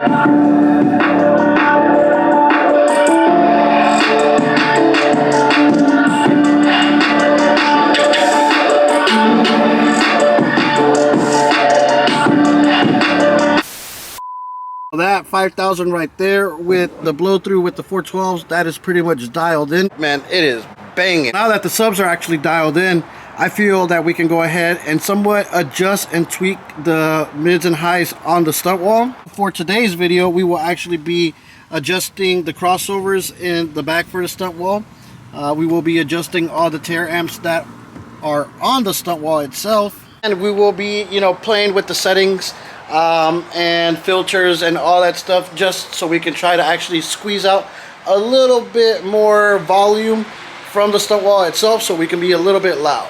That 5,000 right there with the blow through with the 412s, that is pretty much dialed in. Man, it is banging. Now that the subs are actually dialed in, I feel that we can go ahead and somewhat adjust and tweak the mids and highs on the stunt wall. For today's video, we will actually be adjusting the crossovers in the back for the stunt wall. We will be adjusting all the tear amps that are on the stunt wall itself. And we will be, playing with the settings and filters and all that stuff, just so we can try to actually squeeze out a little bit more volume from the stunt wall itself, so we can be a little bit loud.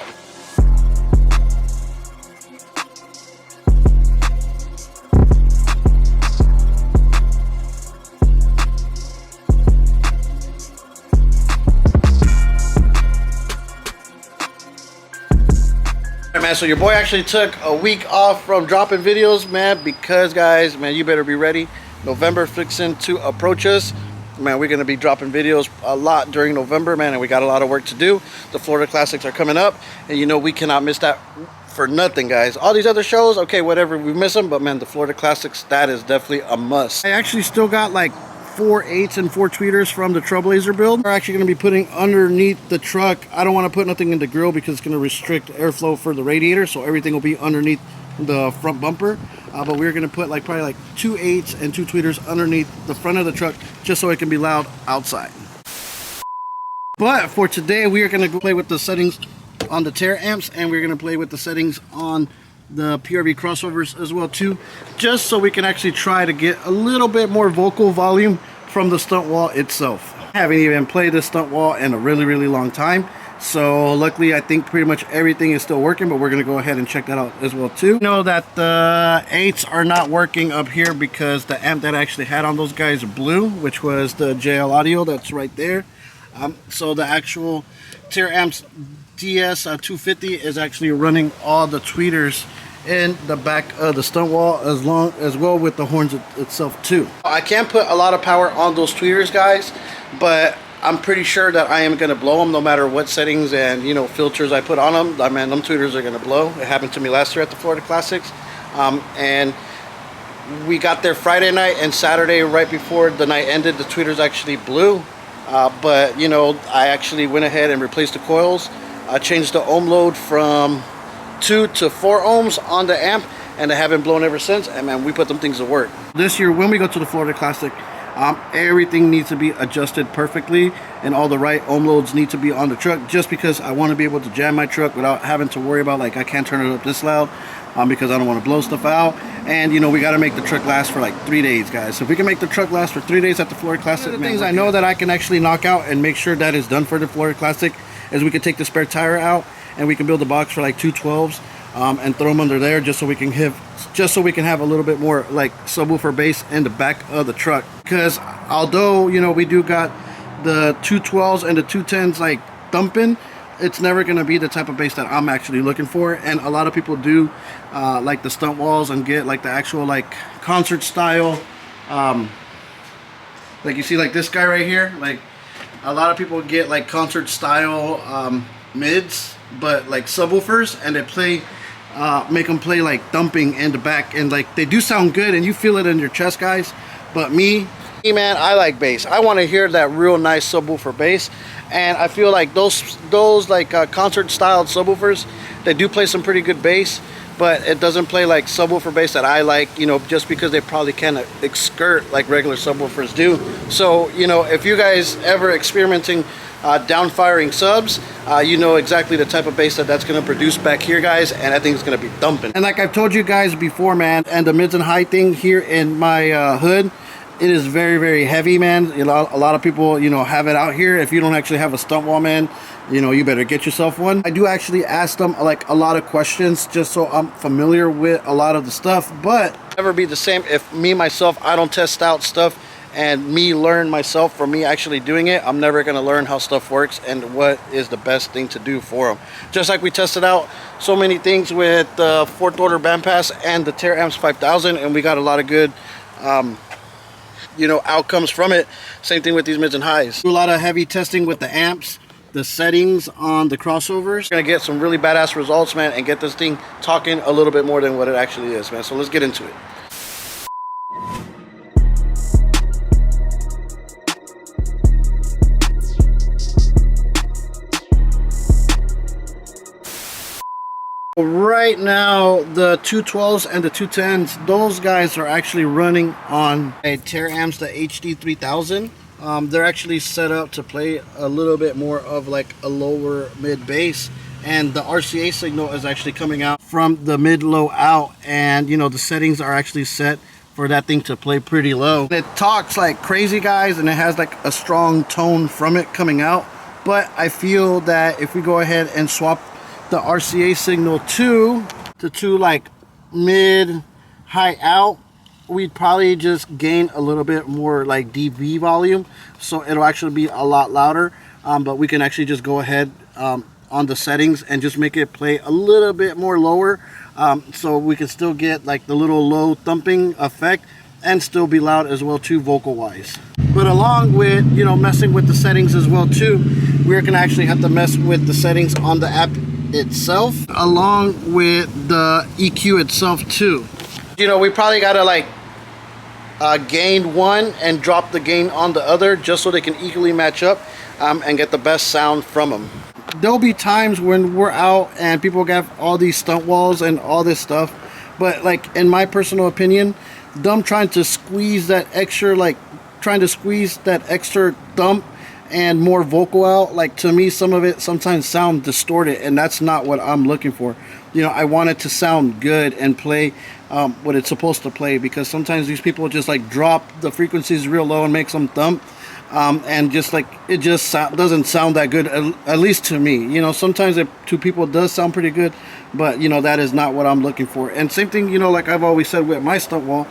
Man, so your boy actually took a week off from dropping videos, man, because guys, man, you better be ready. November fixing to approach us, man. We're gonna be dropping videos a lot during November, man, and we got a lot of work to do. The Florida Classics are coming up, and we cannot miss that for nothing, guys. All these other shows, okay, whatever, we miss them, but man, the Florida Classics, that is definitely a must. I actually still got like 4 8s and 4 tweeters from the Trailblazer build. We're actually going to be putting underneath the truck. I don't want to put nothing in the grill because it's going to restrict airflow for the radiator, so everything will be underneath the front bumper. But we're going to put probably like 2 8s and 2 tweeters underneath the front of the truck, just so it can be loud outside. But for today, we are going to go play with the settings on the tear amps, and we're going to play with the settings on the PRV crossovers as well too, just so we can actually try to get a little bit more vocal volume from the stunt wall itself. I haven't even played this stunt wall in a really long time, so luckily I think pretty much everything is still working, but we're gonna go ahead and check that out as well too. Know that the 8s are not working up here because the amp that I actually had on those guys blew, which was the JL Audio that's right there. So the actual tear amps DS 250 is actually running all the tweeters in the back of the stunt wall, as well with the horns itself too. I can't put a lot of power on those tweeters, guys, but I'm pretty sure that I am going to blow them no matter what settings and filters I put on them. I mean, them tweeters are going to blow. It happened to me last year at the Florida Classics, and we got there Friday night, and Saturday right before the night ended, the tweeters actually blew. But I actually went ahead and replaced the coils. I changed the ohm load from 2 to 4 ohms on the amp, and I haven't blown ever since, and man, we put them things to work. This year when we go to the Florida Classic, everything needs to be adjusted perfectly, and all the right ohm loads need to be on the truck, just because I want to be able to jam my truck without having to worry about, like, I can't turn it up this loud, because I don't want to blow stuff out. And we got to make the truck last for like 3 days, guys. So if we can make the truck last for 3 days at the Florida Classic, one of the things I know that I can actually knock out and make sure that is done for the Florida Classic is we can take the spare tire out, and we can build a box for like 2 12s and throw them under there, just so we can have a little bit more like subwoofer bass in the back of the truck. Because although we do got the 2 12s and the 2 10s like thumping, it's never going to be the type of bass that I'm actually looking for. And a lot of people do like the stunt walls and get like the actual like concert style, like you see like this guy right here. Like a lot of people get like concert style mids, but like subwoofers, and they play make them play like thumping in the back, and like they do sound good and you feel it in your chest, guys. But me, man, I like bass. I want to hear that real nice subwoofer bass, and I feel like those like concert style subwoofers, they do play some pretty good bass, but it doesn't play like subwoofer bass that I like, just because they probably can't skirt like regular subwoofers do. So if you guys ever experimenting down-firing subs, you know exactly the type of bass that's going to produce back here, guys, and I think it's going to be thumping. And like I've told you guys before, man, and the mids and high thing here in my hood, it is very heavy, man. A lot of people have it out here. If you don't actually have a stunt wall, man, you better get yourself one. I do actually ask them like a lot of questions, just so I'm familiar with a lot of the stuff, but never be the same if myself I don't test out stuff and learn myself from me actually doing it. I'm never going to learn how stuff works and what is the best thing to do for them. Just like we tested out so many things with the 4th order bandpass and the Tear Amps 5000, and we got a lot of good you know, outcomes from it. Same thing with these mids and highs. Do a lot of heavy testing with the amps, the settings on the crossovers. We're gonna get some really badass results, man, and get this thing talking a little bit more than what it actually is, man. So let's get into it. Right now, the 212s and the 210s, those guys are actually running on a Amps, the HD 3000. They're actually set up to play a little bit more of like a lower mid bass, and the RCA signal is actually coming out from the mid low out, and you know, the settings are actually set for that thing to play pretty low. It talks like crazy, guys, and it has like a strong tone from it coming out, but I feel that if we go ahead and swap the RCA signal to like mid high out, we'd probably just gain a little bit more like dB volume, so it'll actually be a lot louder. But we can actually just go ahead on the settings and just make it play a little bit more lower, so we can still get like the little low thumping effect and still be loud as well too, vocal wise. But along with, you know, messing with the settings as well too, we're gonna actually have to mess with the settings on the app itself, along with the EQ itself too. You know, we probably gotta like gain one and drop the gain on the other, just so they can equally match up and get the best sound from them. There'll be times when we're out and people got all these stunt walls and all this stuff, but like in my personal opinion, them trying to squeeze that extra, like trying to squeeze that extra thump and more vocal out, like to me some of it sometimes sound distorted, and that's not what I'm looking for. You know, I want it to sound good and play what it's supposed to play, because sometimes these people just like drop the frequencies real low and make some thump, and just like it just doesn't sound that good, at least to me. You know, sometimes it to people it does sound pretty good, but you know, that is not what I'm looking for. And same thing, you know, like I've always said with my stunt wall,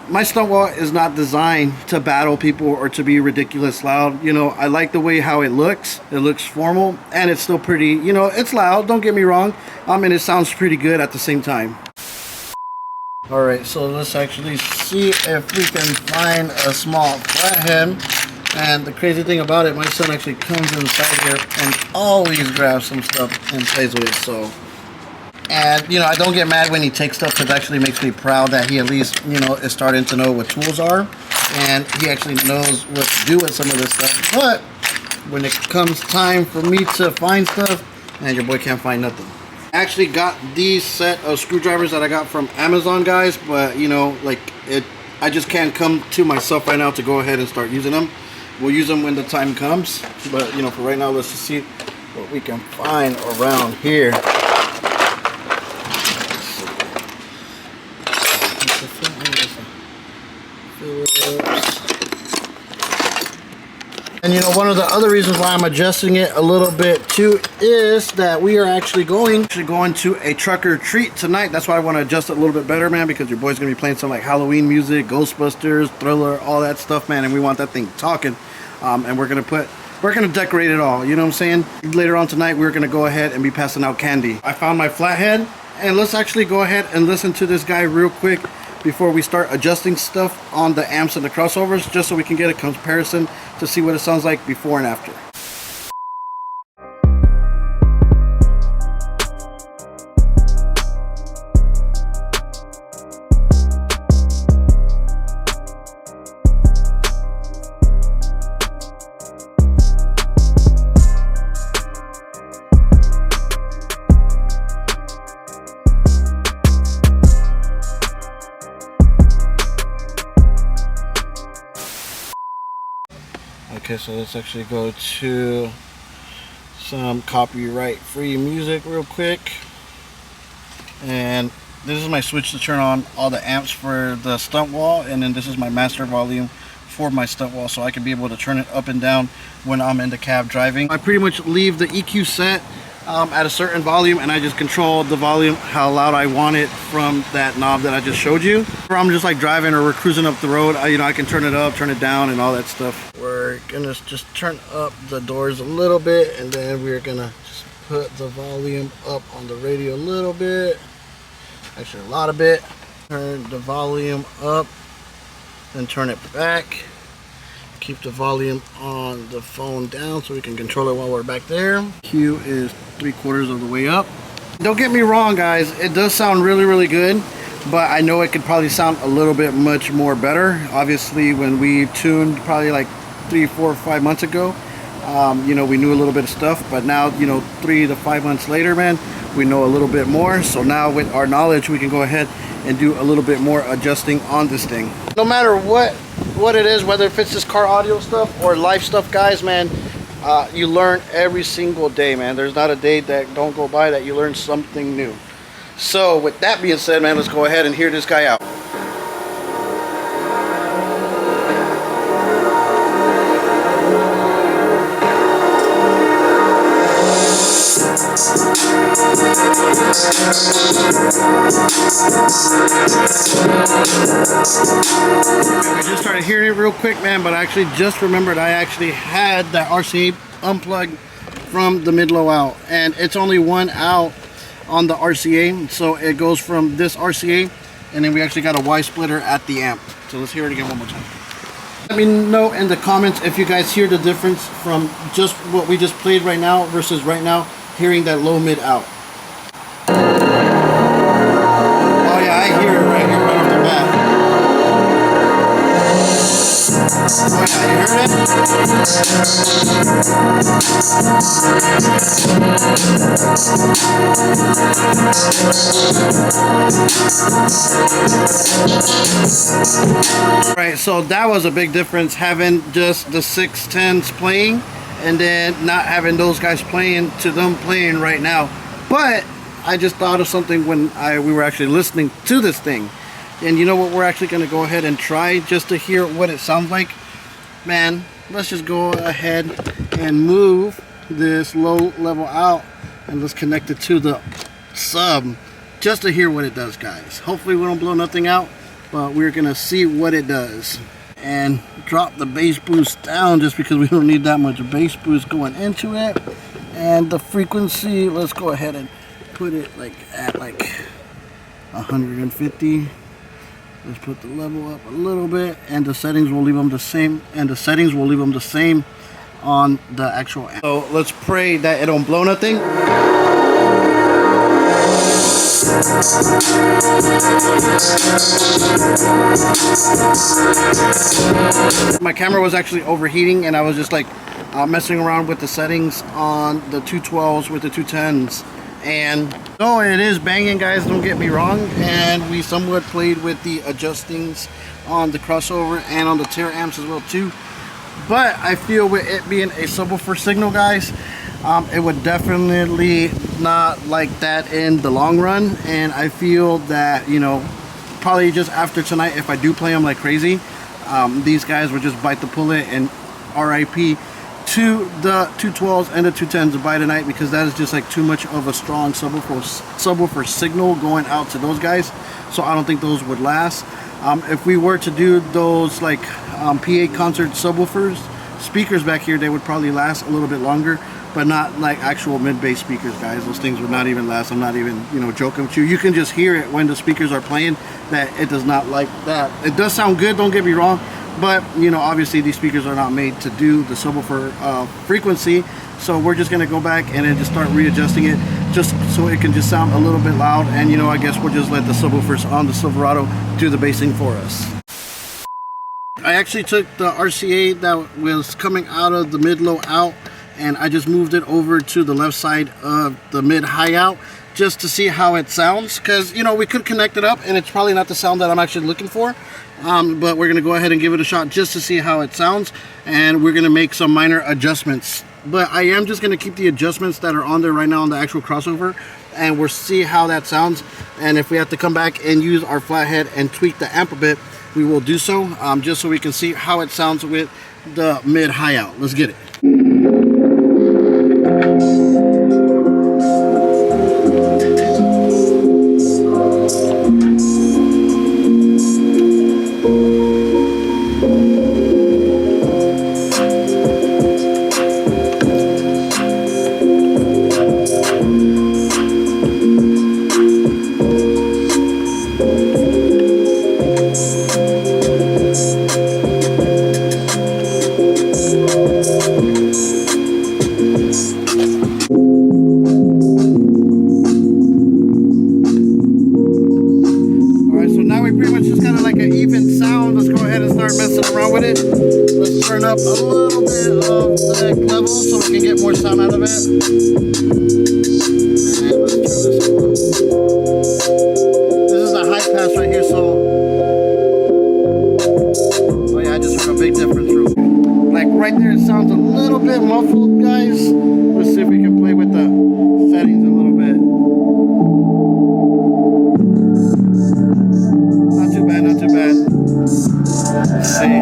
my stunt wall is not designed to battle people or to be ridiculous loud. You know, I like the way how it looks. It looks formal, and it's still pretty, you know, it's loud, don't get me wrong, and it sounds pretty good at the same time. All right, so let's actually see if we can find a small flathead. And the crazy thing about it, my son actually comes inside here and always grabs some stuff and plays with it. So, and you know, I don't get mad when he takes stuff, because it actually makes me proud that he at least, you know, is starting to know what tools are, and he actually knows what to do with some of this stuff. But when it comes time for me to find stuff, man, your boy can't find nothing. I actually got these set of screwdrivers that I got from Amazon, guys, but you know, like I just can't come to myself right now to go ahead and start using them. We'll use them when the time comes, but you know, for right now, let's just see what we can find around here. And you know, one of the other reasons why I'm adjusting it a little bit too is that we are actually going to a trucker treat tonight. That's why I want to adjust it a little bit better, man, because your boy's gonna be playing some like Halloween music, Ghostbusters, Thriller, all that stuff, man, and we want that thing talking. And we're gonna decorate it all, you know what I'm saying? Later on tonight, we're gonna go ahead and be passing out candy. I found my flathead, and let's actually go ahead and listen to this guy real quick before we start adjusting stuff on the amps and the crossovers, just so we can get a comparison to see what it sounds like before and after. Okay, so let's actually go to some copyright free music real quick. And this is my switch to turn on all the amps for the stunt wall, and then this is my master volume for my stunt wall, so I can be able to turn it up and down when I'm in the cab driving. I pretty much leave the EQ set at a certain volume, and I just control the volume how loud I want it from that knob that I just showed you. Or I'm just like driving or we're cruising up the road, you know, I can turn it up, turn it down, and all that stuff. We're gonna just turn up the doors a little bit, and then we're gonna just put the volume up on the radio a little bit, actually a lot of bit. Turn the volume up then turn it back. Keep the volume on the phone down so we can control it while we're back there. Q is 3/4 of the way up. Don't get me wrong, guys, it does sound really good, but I know it could probably sound a little bit much more better. Obviously, when we tuned probably like 3, 4, 5 months ago, you know, we knew a little bit of stuff, but now, you know, 3 to 5 months later, man, we know a little bit more. So now with our knowledge, we can go ahead and do a little bit more adjusting on this thing. No matter what it is, whether if it's this car audio stuff or life stuff, guys, man, you learn every single day, man. There's not a day that don't go by that you learn something new. So with that being said, man, let's go ahead and hear this guy out. We just started hearing it real quick, man, but I actually just remembered I actually had that RCA unplugged from the mid-low out, and it's only one out on the RCA, so it goes from this RCA, and then we actually got a Y splitter at the amp. So let's hear it again one more time. Let me know in the comments if you guys hear the difference from just what we just played right now versus right now hearing that low mid out. Oh yeah, I hear it right here right off the bat. Oh yeah, you heard it? Right, so that was a big difference, having just the 610s playing and then not having those guys playing to them playing right now. But I just thought of something when we were actually listening to this thing. And you know what we're actually going to go ahead and try just to hear what it sounds like? Man, let's just go ahead and move this low level out and let's connect it to the sub just to hear what it does, guys. Hopefully we don't blow nothing out, but we're going to see what it does. And drop the bass boost down just because we don't need that much bass boost going into it. And the frequency, let's go ahead and put it like at like 150. Let's put the level up a little bit, and the settings will leave them the same, on the actual amp. So let's pray that it don't blow nothing. My camera was actually overheating, and I was just like messing around with the settings on the 212s with the 210s. And so it is banging, guys, don't get me wrong, and we somewhat played with the adjustings on the crossover and on the tear amps as well too. But I feel with it being a subwoofer signal, guys, it would definitely not like that in the long run. And I feel that, you know, probably just after tonight, if I do play them like crazy, these guys would just bite the bullet and RIP to the 212s and the 210s by tonight, because that is just like too much of a strong subwoofer signal going out to those guys. So I don't think those would last. If we were to do those like PA concert subwoofers speakers back here, they would probably last a little bit longer, but not like actual mid-bass speakers, guys. Those things would not even last. I'm not even, you know, joking with you. You can just hear it when the speakers are playing that it does not like that. It does sound good, don't get me wrong, but you know, obviously these speakers are not made to do the subwoofer frequency. So we're just gonna go back and then just start readjusting it just so it can just sound a little bit loud. And you know, I guess we'll just let the subwoofers on the Silverado do the bassing for us. I actually took the RCA that was coming out of the mid-low out, and I just moved it over to the left side of the mid-high out just to see how it sounds, because you know, we could connect it up and it's probably not the sound that I'm actually looking for, but we're gonna go ahead and give it a shot just to see how it sounds, and we're gonna make some minor adjustments. But I am just gonna keep the adjustments that are on there right now on the actual crossover, and we'll see how that sounds. And if we have to come back and use our flathead and tweak the amp a bit, we will do so, just so we can see how it sounds with the mid-high out. Let's get it. start messing around with it. Let's turn up a little bit of the level so we can get more sound out of it. And let's turn this up. This is a high pass right here, so oh yeah, I just heard a big difference. Like right there, it sounds a little bit muffled, guys. Let's see if we can play with the settings a little bit. Not too bad, not too bad. Let's see.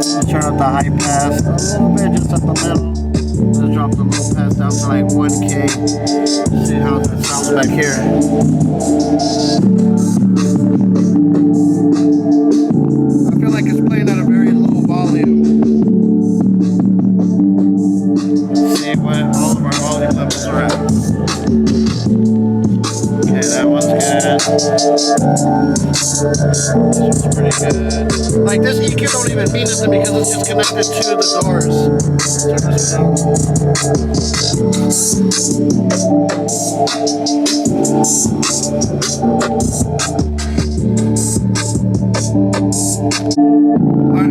Let's turn up the high pass a little bit, just at the middle. Let's drop the low pass down to like 1K. See how that sounds back here. I feel like it's playing at a very low volume. Let's see what all of our volume levels are at. Okay, that one's good. This one's pretty good. Like this EQ don't even mean nothing because it's just connected to the doors. Turn this down.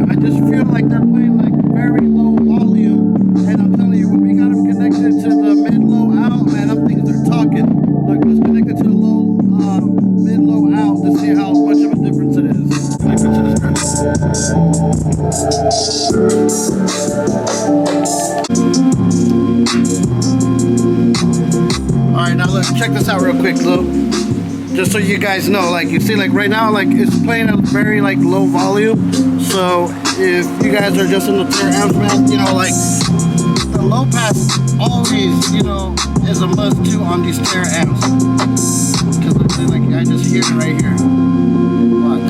I just feel like they're playing like very low volume, and I'm telling you, when we got them connected to the mid-low out, man, them things are talking. Look, let's connect it to the low, mid-low out to see how much of a difference it is. Connect it to this guy. All right, now let's check this out real quick, Lou. Just so you guys know, like you see, like right now, like it's playing at a very like low volume. So if you guys are just in the tier amps, man, you know, like the low pass always, you know, is a must too on these tier amps. Because like I just hear it right here. Watch.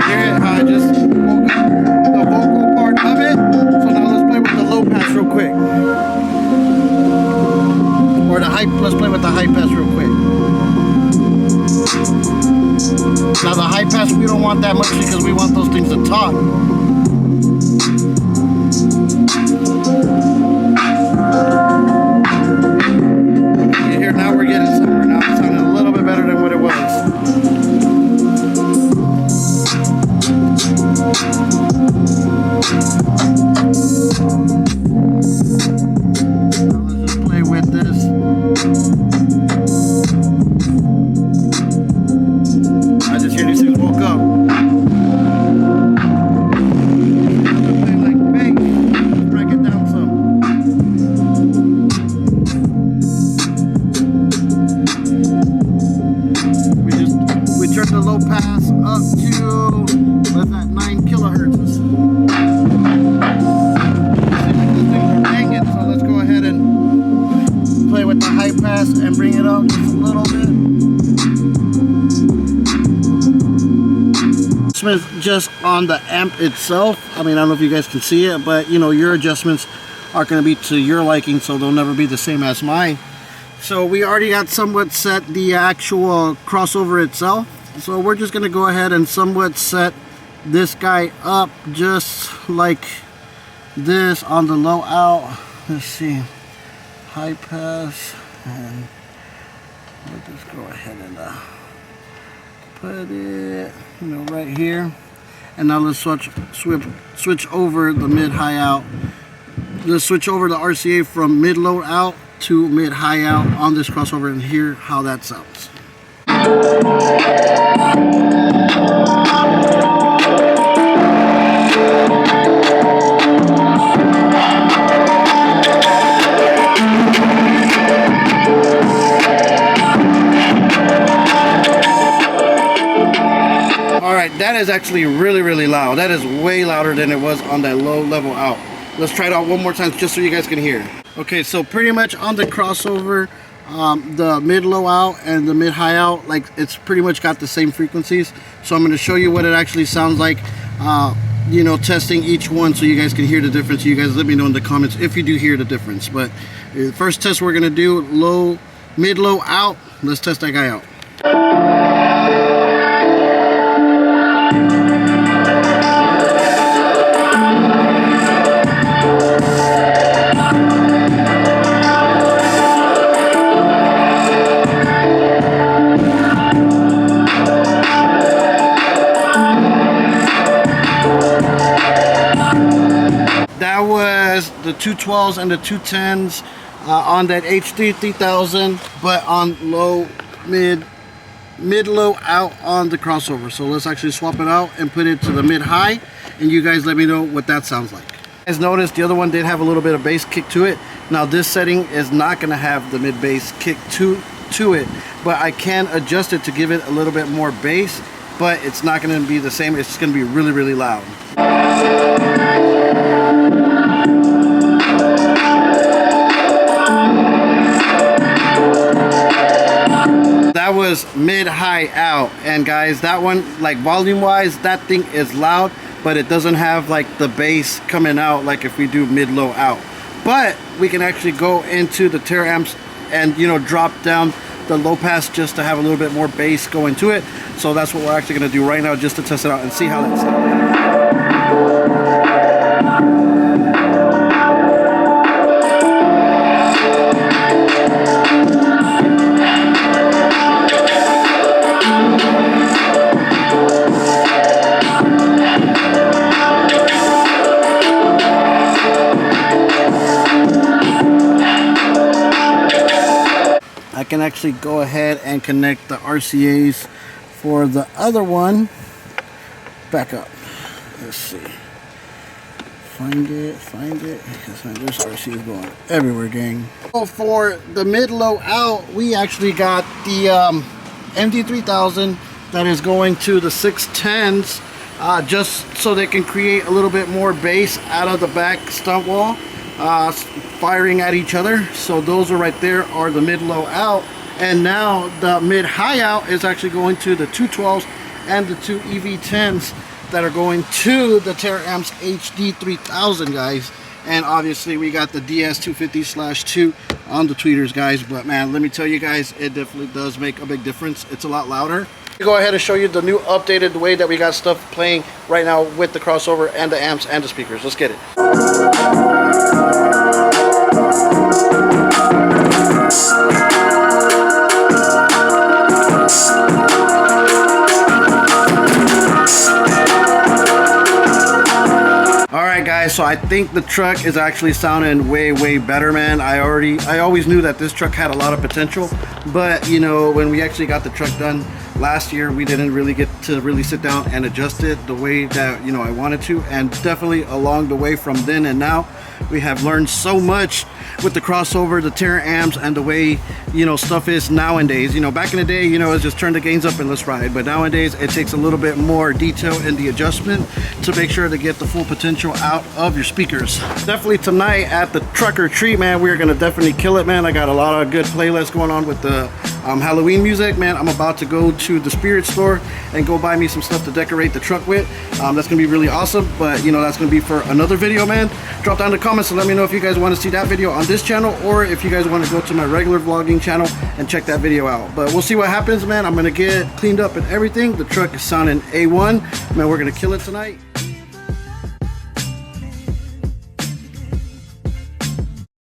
Hear it? How I just woke up the vocal part of it. So now let's play with the low pass real quick. Or the high, let's play with the high pass real quick. Now the high pass, we don't want that much because we want those things to talk. Okay, here, now we're getting somewhere. Now it's sounding a little bit better than what it was. The low pass up to, what's that, 9 kilohertz. So let's go ahead and play with the high pass and bring it up just a little bit. Adjustments just on the amp itself. I mean, I don't know if you guys can see it, but you know, your adjustments are going to be to your liking, so they'll never be the same as mine. So we already got somewhat set the actual crossover itself. So we're just going to go ahead and somewhat set this guy up just like this on the low out. Let's see, high pass, and we'll just go ahead and put it, you know, right here. And now let's switch over the mid high out. Let's switch over the RCA from mid low out to mid high out on this crossover and hear how that sounds. Alright, that is actually really loud. That is way louder than it was on that low level out. Let's try it out one more time just so you guys can hear. Okay, so pretty much on the crossover, the mid low out and the mid high out, like it's pretty much got the same frequencies. So I'm going to show you what it actually sounds like, you know, testing each one so you guys can hear the difference. You guys let me know in the comments if you do hear the difference. But the first test we're going to do, mid low out. Let's test that guy out. that was the 212s and the 210s on that HD 3000, but on low, mid low out on the crossover. So let's actually swap it out and put it to the mid high, and you guys let me know what that sounds like. As noticed, the other one did have a little bit of bass kick to it. Now this setting is not going to have the mid bass kick to it, but I can adjust it to give it a little bit more bass, but it's not going to be the same. It's just going to be really, really loud. That was mid-high out, and guys, that one, like volume-wise, that thing is loud, but it doesn't have like the bass coming out like if we do mid-low out. But we can actually go into the Terra amps and, you know, drop down the low pass just to have a little bit more bass going to it. So that's what we're actually going to do right now, just to test it out and see how that sounds. I can actually go ahead and connect the RCAs for the other one. Back up. Let's see. Find it. Because there's RCAs going everywhere, gang. So for the mid-low out, we actually got the MD3000 that is going to the 610s, just so they can create a little bit more bass out of the back stunt wall. Firing at each other. So those are right there are the mid-low out, and now the mid-high out is actually going to the 212s and the 2 EV10s that are going to the Terra Amps HD 3000, guys. And obviously we got the DS250/2 on the tweeters, guys. But man, let me tell you guys, it definitely does make a big difference. It's a lot louder. Go ahead and show you the new updated way that we got stuff playing right now with the crossover and the amps and the speakers. Let's get it. Alright guys, so I think the truck is actually sounding way better, man. I always knew that this truck had a lot of potential, but you know, when we actually got the truck done last year, we didn't really get to really sit down and adjust it the way that, you know, I wanted to. And definitely along the way from then and now, we have learned so much with the crossover, the Terra amps, and the way, you know, stuff is nowadays. You know, back in the day, you know, it's just turn the gains up and let's ride. But nowadays, it takes a little bit more detail in the adjustment to make sure to get the full potential out of your speakers. Definitely tonight at the Truck or Treat, man, we're gonna definitely kill it, man. I got a lot of good playlists going on with the Halloween music, man. I'm about to go to the Spirit store and go buy me some stuff to decorate the truck with. That's gonna be really awesome, but you know, that's gonna be for another video, man. Drop down in the comments and let me know if you guys want to see that video on this channel, or if you guys want to go to my regular vlogging channel and check that video out. But we'll see what happens, man. I'm gonna get cleaned up and everything. The truck is sounding A1, man. We're gonna kill it tonight.